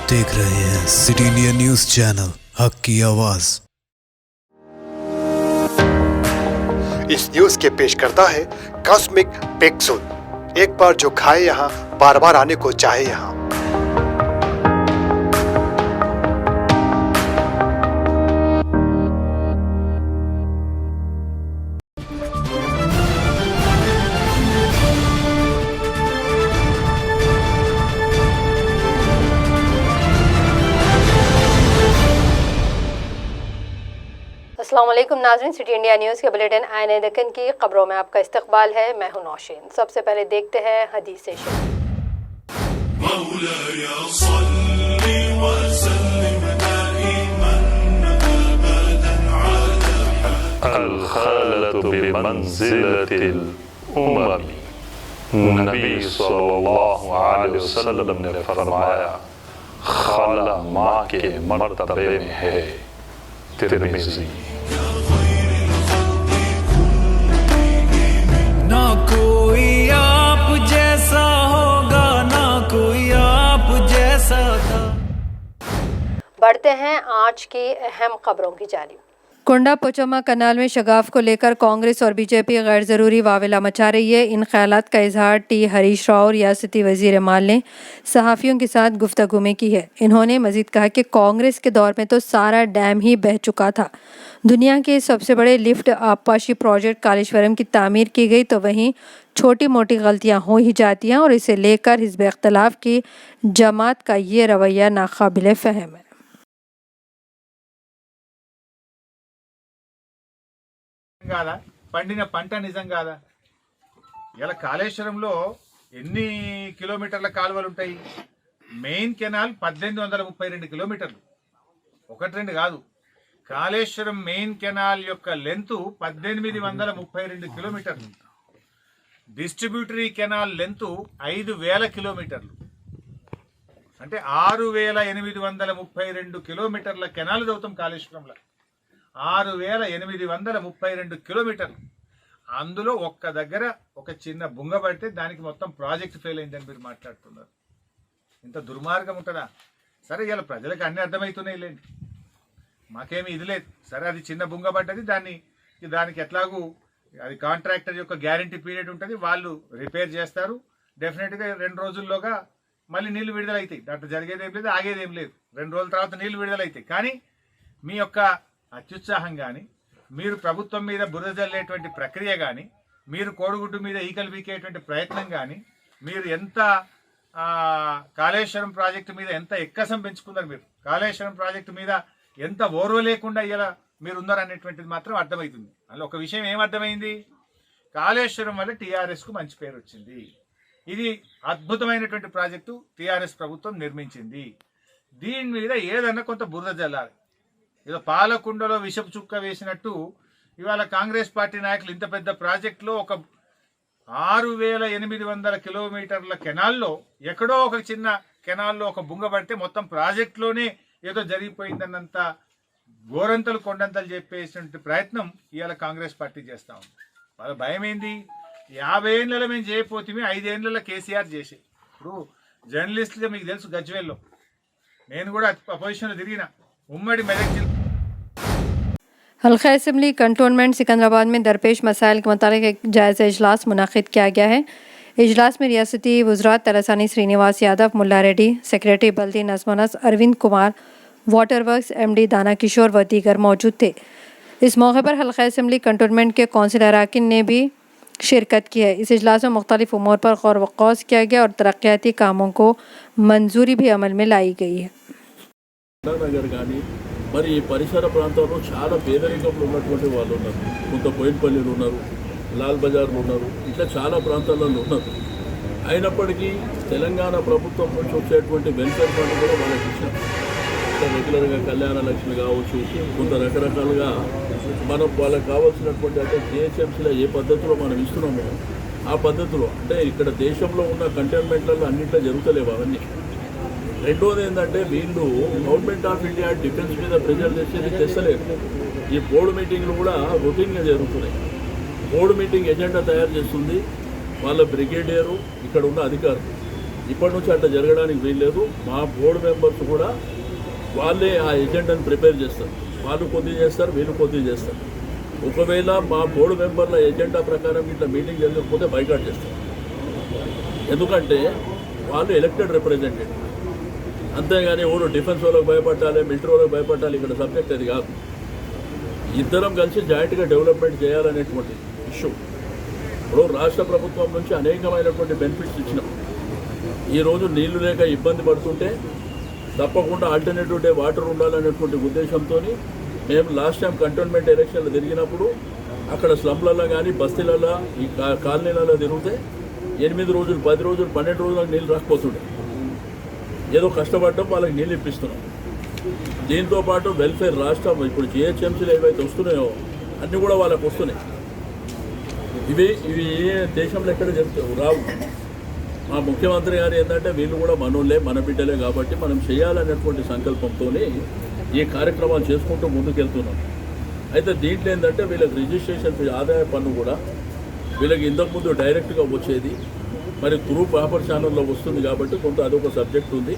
आप देख रहे हैं सिटी इंडिया न्यूज चैनल, हक की आवाज। इस न्यूज के पेश करता है कॉस्मिक पिक्सल। एक बार जो खाए यहाँ, बार बार आने को चाहे यहाँ। अस्सलाम वालेकुम नाज़रीन, सिटी इंडिया न्यूज़ के बुलेटिन आईने दक्कन की खबरों में आपका इस्तकबाल है। मैं हूं नौशीन। सबसे पहले देखते हैं हदीस शरीफ। नबी सल्लल्लाहु अलैहि वसल्लम ने फरमाया, खाला माँ के मर्तबे में है। तिर्मिज़ी। ना कोई आप जैसा होगा, ना कोई आप जैसा था। बढ़ते हैं आज की अहम खबरों की जानिब। कुंडा पोचम्मा कनाल में शगाफ को लेकर कांग्रेस और बीजेपी गैर ज़रूरी वावेला मचा रही है। इन ख्यालात का इजहार टी हरीश राव रियासती वज़ीर माल ने सहाफ़ियों के साथ गुफ्तगू में की है। इन्होंने मज़ीद कहा कि कांग्रेस के दौर में तो सारा डैम ही बह चुका था। दुनिया के सबसे बड़े लिफ्ट आबपाशी प्रोजेक्ट कालेश्वरम की तामीर की गई तो वहीं छोटी मोटी गलतियाँ हो ही जाती हैं और इसे लेकर हिज़्ब इख्तिलाफ की जमात का ये रवैया नाकाबिल फ़हम है। పండిన పంట నిజం కాదా? ఇలా కాళేశ్వరంలో ఎన్ని కిలోమీటర్ల కాలువలు ఉంటాయి? మెయిన్ కెనాల్ 1832 కిలోమీటర్లు, ఒకటి రెండు కాదు. కాళేశ్వరం మెయిన్ కెనాల్ యొక్క లెంత్ 1832 కిలోమీటర్లు. డిస్ట్రిబ్యూటరీ కెనాల్ లెంత్ 5000 కిలోమీటర్లు. అంటే 6832 కిలోమీటర్ల కెనాల్ చదువుతాం కాళేశ్వరంలో. 6832 కిలోమీటర్లు. అందులో ఒక్క దగ్గర ఒక చిన్న బుంగ పడితే దానికి మొత్తం ప్రాజెక్ట్ ఫెయిల్ అయిందని మీరు మాట్లాడుతున్నారు. ఇంత దుర్మార్గం ఉంటుందా? సరే, ఇలా ప్రజలకు అన్నీ అర్థమవుతున్నాయి లేండి, మాకేమీ ఇది లేదు. సరే, అది చిన్న బుంగ పడ్డది, దానికి ఎట్లాగూ అది కాంట్రాక్టర్ యొక్క గ్యారంటీ పీరియడ్ ఉంటుంది, వాళ్ళు రిపేర్ చేస్తారు. డెఫినెట్గా 2 రోజుల్లోగా మళ్ళీ నీళ్లు విడుదలవుతాయి. దాంట్లో జరిగేదేం లేదు, ఆగేదేం లేదు. 2 రోజుల తర్వాత నీళ్లు విడుదలవుతాయి. కానీ మీ యొక్క అత్యుత్సాహం కానీ, మీరు ప్రభుత్వం మీద బురద జల్లేటువంటి ప్రక్రియ కానీ, మీరు కోడిగుడ్డు మీద ఈకలు పీకేటువంటి ప్రయత్నం కానీ, మీరు ఎంత కాళేశ్వరం ప్రాజెక్టు మీద ఎంత ఎక్కసం పెంచుకున్నారు, మీరు కాళేశ్వరం ప్రాజెక్టు మీద ఎంత ఓర్వ లేకుండా ఇలా మీరు ఉన్నారనేటువంటిది మాత్రం అర్థమవుతుంది. అందులో ఒక విషయం ఏమర్థమైంది? కాళేశ్వరం వల్ల టీఆర్ఎస్కు మంచి పేరు వచ్చింది. ఇది అద్భుతమైనటువంటి ప్రాజెక్టు టీఆర్ఎస్ ప్రభుత్వం నిర్మించింది. దీని మీద ఏదన్నా కొంత బురద జల్లాలి. ఏదో పాలకుండలో విషపు చుక్క వేసినట్టు ఇవాళ కాంగ్రెస్ పార్టీ నాయకులు ఇంత పెద్ద ప్రాజెక్టులో ఒక 6800 కిలోమీటర్ల కెనాల్లో ఎక్కడో ఒక చిన్న కెనాల్లో ఒక బుంగ పడితే మొత్తం ప్రాజెక్టులోనే ఏదో జరిగిపోయిందన్నంత గోరంతలు కొండంతలు చెప్పేసినటువంటి ప్రయత్నం ఇవాళ కాంగ్రెస్ పార్టీ చేస్తూ ఉంది. వాళ్ళ భయం ఏంది? 50 ఏళ్ళలో మేము చేయకపోతే 5 ఏళ్ళలో కేసీఆర్ చేసి. ఇప్పుడు జర్నలిస్టులుగా మీకు తెలుసు, గజ్వేల్లో నేను కూడా అపోజిషన్లో తిరిగిన. उम्मड़ी मेदक हल्का असम्बली कंटोनमेंट सिकंदराबाद में दरपेश मसाइल के मुतालिक एक जायज़ा इजलास मुनाकिद किया गया है। इजलास में रियासती वज़रात तलसानी श्रीनिवास यादव, मुल्ला रेड्डी, सेक्रेटरी बल्दी नज़्म-ओ-नस्र Arvind Kumar, water works MD Dana किशोर व दीगर मौजूद थे। इस मौके पर हल्का असम्बली कंटोनमेंट के कौंसिल अराकीन ने भी शिरकत की है। इस इजलास में मुख्तलिफ उमूर पर गौर व क़ौस किया गया और तरक्याती कामों को मंजूरी भी अमल में लाई गई है। నగర్ కానీ మరి ఈ పరిసర ప్రాంతాల్లో చాలా పేదరికంలో ఉన్నటువంటి వాళ్ళు ఉన్నారు. కొంత బోయిన్పల్లిలో ఉన్నారు, లాల్ బజార్లో ఉన్నారు, ఇట్లా చాలా ప్రాంతాలలో ఉన్నారు. అయినప్పటికీ తెలంగాణ ప్రభుత్వం నుంచి వచ్చేటువంటి వెల్ఫేర్ ఫండ్ కూడా వాళ్ళకి ఇచ్చారు. రెగ్యులర్గా కళ్యాణ లక్ష్మి కావచ్చు, కొంత రకరకాలుగా మనం వాళ్ళకి కావాల్సినటువంటి అంటే జిహెచ్ఎంసీలో ఏ పద్ధతిలో మనం ఇస్తున్నామో ఆ పద్ధతిలో, అంటే ఇక్కడ దేశంలో ఉన్న కంటైన్మెంట్లలో అన్నింటిలో జరుగుతలేవు అవన్నీ. రెండోది ఏంటంటే వీళ్ళు గవర్నమెంట్ ఆఫ్ ఇండియా డిఫెన్స్ మీద ప్రెజర్ చేసేది తెస్తలేదు. ఈ బోర్డు మీటింగ్లు కూడా రొటీన్గా జరుగుతున్నాయి. బోర్డు మీటింగ్ ఎజెండా తయారు చేస్తుంది వాళ్ళ బ్రిగేడియరు, ఇక్కడ ఉన్న అధికారులు. ఇప్పటి నుంచి అట్లా జరగడానికి వీల్లేదు. మా బోర్డు మెంబర్స్ కూడా వాళ్ళే ఆ ఎజెండాను ప్రిపేర్ చేస్తారు. వాళ్ళు కొద్దిగా చేస్తారు, వీళ్ళు కొద్దిగా చేస్తారు. ఒకవేళ మా బోర్డు మెంబర్ల ఎజెండా ప్రకారం ఇట్లా మీటింగ్ జరగకపోతే బైకాట్ చేస్తారు. ఎందుకంటే వాళ్ళు ఎలక్టెడ్ రిప్రజెంటేటివ్. అంతేగాని ఎవరు డిఫెన్స్ వాళ్ళకి భయపడాలి, మిలిటరీ వాళ్ళకి భయపడాలి, ఇక్కడ సబ్జెక్ట్ అది కాదు. ఇద్దరం కలిసి జాయింట్గా డెవలప్మెంట్ చేయాలనేటువంటి ఇష్యూ. ఇప్పుడు రాష్ట్ర ప్రభుత్వం నుంచి అనేకమైనటువంటి బెనిఫిట్స్ ఇచ్చినాం. ఈరోజు నీళ్లు లేక ఇబ్బంది పడుతుంటే తప్పకుండా ఆల్టర్నేటివ్ డే వాటర్ ఉండాలనేటువంటి ఉద్దేశంతో మేము లాస్ట్ టైం కంటోన్మెంట్ ఎలక్షన్లు తిరిగినప్పుడు అక్కడ స్లమ్లలో కానీ బస్తీలలో ఈ కాలనీలలో తిరిగితే 8 రోజులు, 10 రోజులు, 12 రోజులకు నీళ్ళు రాకపోతుండే. ఏదో కష్టపడడం వాళ్ళకి నీళ్ళు ఇప్పిస్తున్నాం. దీంతోపాటు వెల్ఫేర్ రాష్ట్రం ఇప్పుడు జిహెచ్ఎంసీలు ఏవైతే వస్తున్నాయో అన్నీ కూడా వాళ్ళకు వస్తున్నాయి. ఇవి ఏ దేశంలో ఎక్కడ రావు. మా ముఖ్యమంత్రి గారు ఏంటంటే వీళ్ళు కూడా మనోళ్ళే, మన బిడ్డలే కాబట్టి మనం చేయాలనేటువంటి సంకల్పంతో ఈ కార్యక్రమాలు చేసుకుంటూ ముందుకెళ్తున్నాం. అయితే దీంట్లో ఏంటంటే వీళ్ళకి రిజిస్ట్రేషన్ ఆదాయ పన్ను కూడా వీళ్ళకి ఇంతకుముందు డైరెక్ట్గా వచ్చేది, మరి త్రూ పేపర్ ఛానల్లో వస్తుంది కాబట్టి కొంత అదొక సబ్జెక్ట్ ఉంది.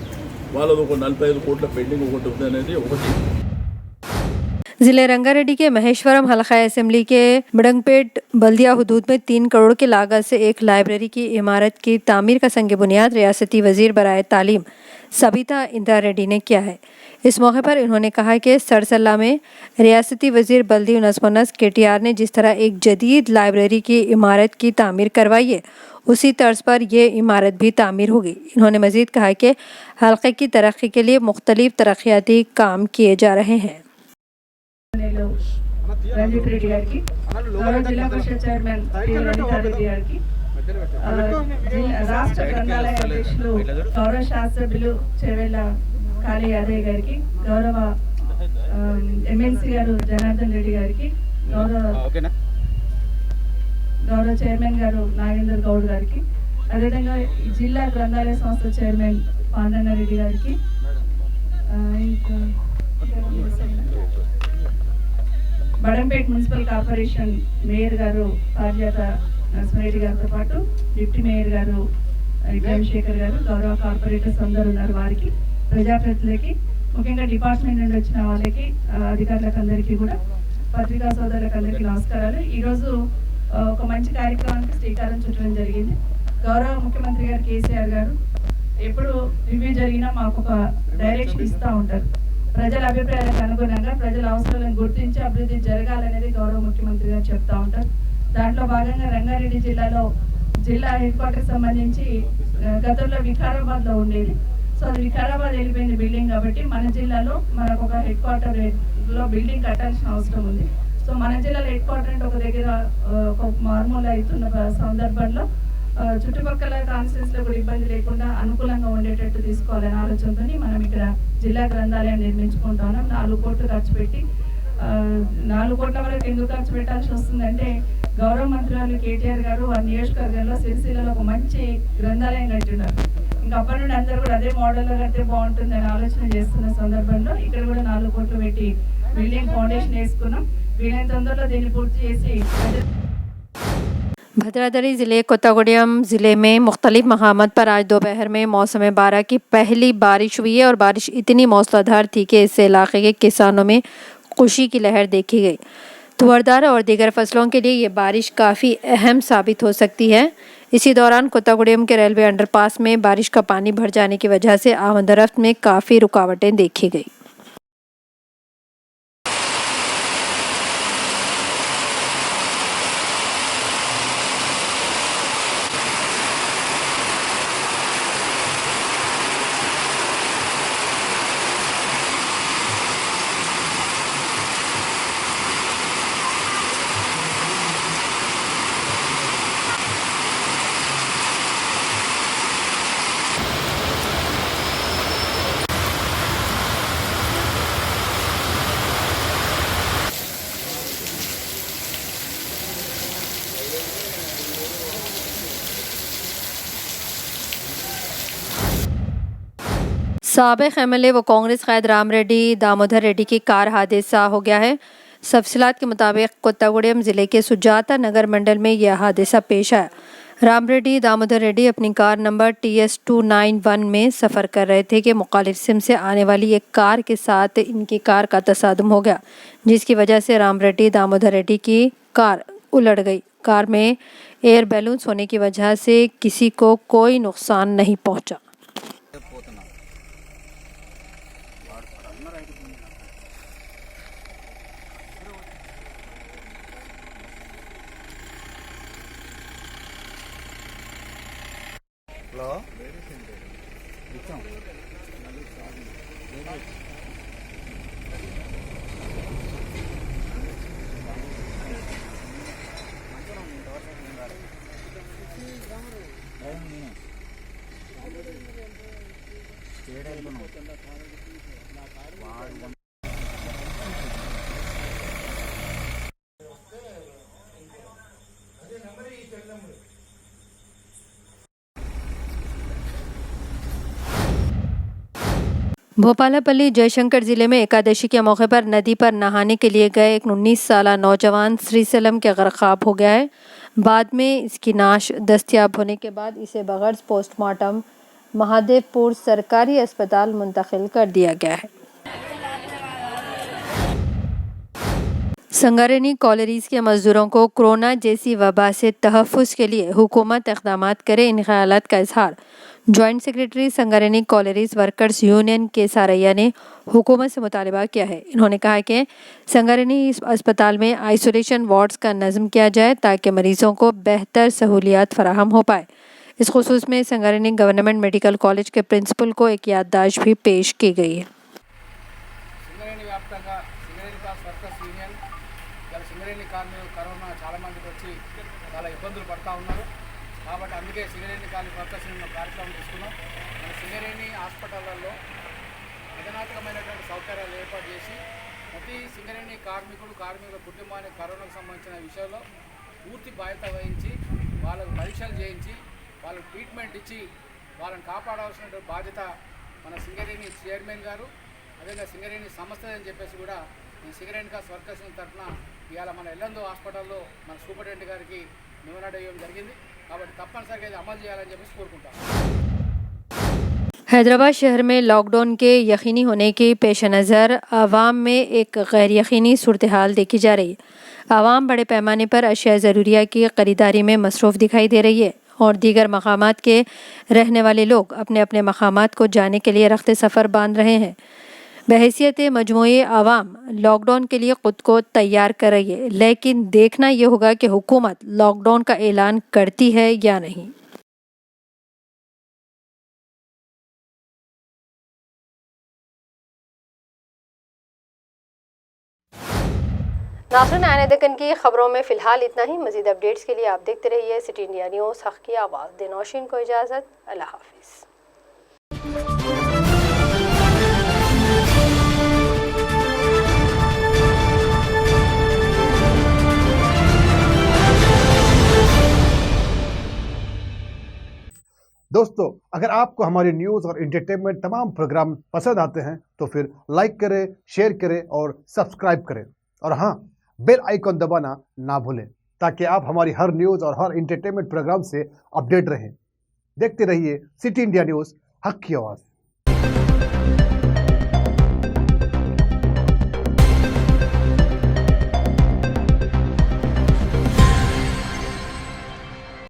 వాళ్ళది ఒక 45 కోట్ల పెండింగ్ ఒకటి ఉంది అనేది ఒకటి. जिले रंगारेड्डी के महेश्वरम हलका असेंबली के बड़ंगपेट बल्दिया हुदूद में 3 करोड़ की लागत से एक लाइब्रेरी की इमारत की तामीर का संग बुनियाद रियासती वजीर बराए तालीम सबिता इंदिरा रेड्डी ने किया है। इस मौके पर उन्होंने कहा कि सरसल्ला में रियासती वजीर बल्दी नस्मनस KTR ने जिस तरह एक जदीद लाइब्रेरी की इमारत की तामीर करवाई है, उसी तर्ज पर यह इमारत भी तामीर होगी। इन्होंने मजीद कहा कि हल्के की तरक्की के लिए मुख्तलिफ तरक्याती काम किए जा रहे हैं। రంజిత్ రెడ్డి గారికి, గౌరవ జిల్లా పరిషత్ చైర్మన్ రెడ్డి గారికి, రాష్ట్ర గ్రంథాలయ అధ్యక్షులు గౌరవ శాసనసభ్యులు చెవెళ్ళ కాళీ యాదయ్య గారికి, గౌరవ ఎమ్మెల్సీ గారు జనార్దన్ రెడ్డి గారికి, గౌరవ చైర్మన్ గారు నాగేందర్ గౌడ్ గారికి, అదేవిధంగా జిల్లా గ్రంథాలయ సంస్థ చైర్మన్ పాండన్న రెడ్డి గారికి, బడంపేట్ మున్సిపల్ కార్పొరేషన్ మేయర్ గారు పారిజాత నరసింహారెడ్డి గారితో పాటు డిప్యూటీ మేయర్ గారు ఇబ్రాహిం శేఖర్ గారు, గౌరవ కార్పొరేటర్స్ అందరూ ఉన్నారు. వారికి, ప్రజాప్రతినిధులకి, ముఖ్యంగా డిపార్ట్మెంట్ నుండి వచ్చిన వాళ్ళకి, అధికారులకు అందరికీ కూడా, పత్రికా సోదరులకు అందరికీ నమస్కారాలు. ఈరోజు ఒక మంచి కార్యక్రమానికి శ్రీకారం చుట్టడం జరిగింది. గౌరవ ముఖ్యమంత్రి గారు కేసీఆర్ గారు ఎప్పుడు రివ్యూ జరిగినా మాకు ఒక డైరెక్షన్ ఇస్తూ ఉంటారు. ప్రజల అభిప్రాయాలకు అనుగుణంగా ప్రజల అవసరాలను గుర్తించి అభివృద్ధి జరగాలనేది గౌరవ ముఖ్యమంత్రి గారు చెప్తా ఉంటారు. దాంట్లో భాగంగా రంగారెడ్డి జిల్లాలో జిల్లా హెడ్ క్వార్టర్ సంబంధించి గతంలో వికారాబాద్లో ఉండేది. సో అది వికారాబాద్ వెళ్ళిపోయింది బిల్డింగ్. కాబట్టి మన జిల్లాలో మనకు ఒక హెడ్ క్వార్టర్లో బిల్డింగ్ కట్టాల్సిన అవసరం ఉంది. సో మన జిల్లాలో హెడ్ క్వార్టర్ అంటే ఒక దగ్గర ఒక మార్మూల అవుతున్న సందర్భంలో చుట్టుపక్కల కాన్స్టిట్యూన్సీలో కూడా ఇబ్బంది లేకుండా అనుకూలంగా ఉండేటట్టు తీసుకోవాలనే ఆలోచనతో మనం ఇక్కడ జిల్లా గ్రంథాలయం నిర్మించుకుంటా ఉన్నాం. 4 కోట్లు ఖర్చు పెట్టి, 4 కోట్ల వరకు ఎందుకు ఖర్చు పెట్టాల్సి వస్తుందంటే, గౌరవ మంత్రులు కేటీఆర్ గారు వారి నియోజకవర్గంలో సిరిసిల్లలో ఒక మంచి గ్రంథాలయం కట్టిన్నారు. ఇంకా అప్పటి నుండి అందరూ కూడా అదే మోడల్లో కడితే బాగుంటుందని ఆలోచన చేస్తున్న సందర్భంలో ఇక్కడ కూడా 4 కోట్లు పెట్టి బిల్డింగ్ ఫౌండేషన్ వేసుకున్నాం. వీలైన తొందరలో దీన్ని పూర్తి చేసి भद्रादरी ज़िले कोत्तागुड़ियम ज़िले में मुख्तलिफ मकामात पर आज दोपहर में मौसम बारह की पहली बारिश हुई है और बारिश इतनी मौसलाधार थी कि इससे इलाके के किसानों में खुशी की लहर देखी गई। तुअरदार और दीगर फसलों के लिए ये बारिश काफ़ी अहम साबित हो सकती है। इसी दौरान कोत्तागुड़ियम के रेलवे अंडरपास में बारिश का पानी भर जाने की वजह से आमदरफ्त में काफ़ी रुकावटें देखी गई। साबिक MLA व कांग्रेस कैद राम रेड्डी दामोदर रेड्डी की कार हादसा हो गया है। तफसीलात के मुताबिक कोत्तागुड़ियम ज़िले के सुजाता नगर मंडल में यह हादसा पेश आया। राम रेड्डी दामोदर रेड्डी अपनी कार नंबर TS291 में सफ़र कर रहे थे कि मुखालिफ सिम से आने वाली एक कार के साथ इनकी कार का तसादुम हो गया, जिसकी वजह से राम रेड्डी दामोदर रेड्डी की कार उलट गई। कार में एयर बैलून्स होने की वजह से किसी को कोई नुकसान नहीं पहुंचा। भोपालापल्ली जयशंकर जिले में एकादशी के मौके पर नदी पर नहाने के लिए गए एक 19 साला नौजवान श्रीसलम के गर्काब हो गया है। बाद में इसकी नाश दस्तयाब होने के बाद इसे बगैर पोस्टमार्टम महादेवपुर सरकारी अस्पताल मुंतकिल कर दिया गया है। संगारेनी कॉलेज के मजदूरों को कोरोना जैसी वबा से तहफ़्फ़ुज़ के लिए हुकूमत इक़दामात करे, इन ख़यालात का इजहार joint secretary Singareni college workers union के सारैया ने हुकूमत से मुतालबा किया है। इन्होंने कहा कि संगारेनी अस्पताल में आइसोलेशन वार्ड्स का नज़म किया जाए ताकि मरीज़ों को बेहतर सहूलियात फराहम हो पाए। इस खुसूस में संगारेनी गवर्नमेंट मेडिकल कॉलेज के प्रिंसिपल को एक याददाश्त भी पेश की गई है। కాబట్టి అందుకే సింగరేణి కాలేజ్ వర్కర్స్ కార్యక్రమం తీసుకున్నాం. మన సింగరేణి హాస్పిటల్లో అధునాతనమైనటువంటి సౌకర్యాలు ఏర్పాటు చేసి ప్రతి సింగరేణి కార్మికుల కుటుంబానికి కరోనాకు సంబంధించిన విషయంలో పూర్తి బాధ్యత వహించి వాళ్ళకు పరీక్షలు చేయించి వాళ్ళకు ట్రీట్మెంట్ ఇచ్చి వాళ్ళని కాపాడాల్సిన బాధ్యత మన సింగరేణి చైర్మన్ గారు, అదేవిధంగా సింగరేణి సంస్థ అని చెప్పేసి కూడా ఈ సింగరేణి కాలేజ్ వర్కర్స్ తరఫున ఇవాళ మన ఎల్లందు హాస్పిటల్లో మన సూపరింటెండెంట్ గారికి నిమోనాట్ అయ్యడం జరిగింది। కాబట్టి తప్పనిసరిగా ఇది అమలు చేయాలని చెప్పేసి కోరుకుంటాం। हैदराबाद शहर में लॉकडाउन के यकीनी होने के पेश नज़र आवाम में एक गैर यकीनी सूरत हाल देखी जा रही है। आवाम बड़े पैमाने पर अशिया ज़रूरिया की ख़रीदारी में मसरूफ़ दिखाई दे रही है और दीगर मकामात के रहने वाले लोग अपने अपने मकामात को जाने के लिए रख्ते सफ़र बांध रहे हैं। बहैसियत मजमूई आवाम लॉकडाउन के लिए ख़ुद को तैयार कर रही है, लेकिन देखना ये होगा कि हुकूमत लॉकडाउन का ऐलान करती है या नहीं। नाज़रीन, आने दकन की खबरों में फ़िलहाल इतना ही। मज़ीद अपडेट्स के लिए आप देखते रहिए सिटी इंडिया न्यूज़, हक़ की आवाज़। दिनौशीन को इजाज़त, अल्लाह हाफ़िज़। दोस्तों, अगर आपको हमारी न्यूज़ और एंटरटेनमेंट तमाम प्रोग्राम पसंद आते हैं तो फिर लाइक करें, शेयर करें और सब्सक्राइब करें, और हाँ, बेल आइकॉन दबाना ना भूलें ताकि आप हमारी हर न्यूज़ और हर एंटरटेनमेंट प्रोग्राम से अपडेट रहें। देखते रहिए सिटी इंडिया न्यूज़, हक़ की आवाज़।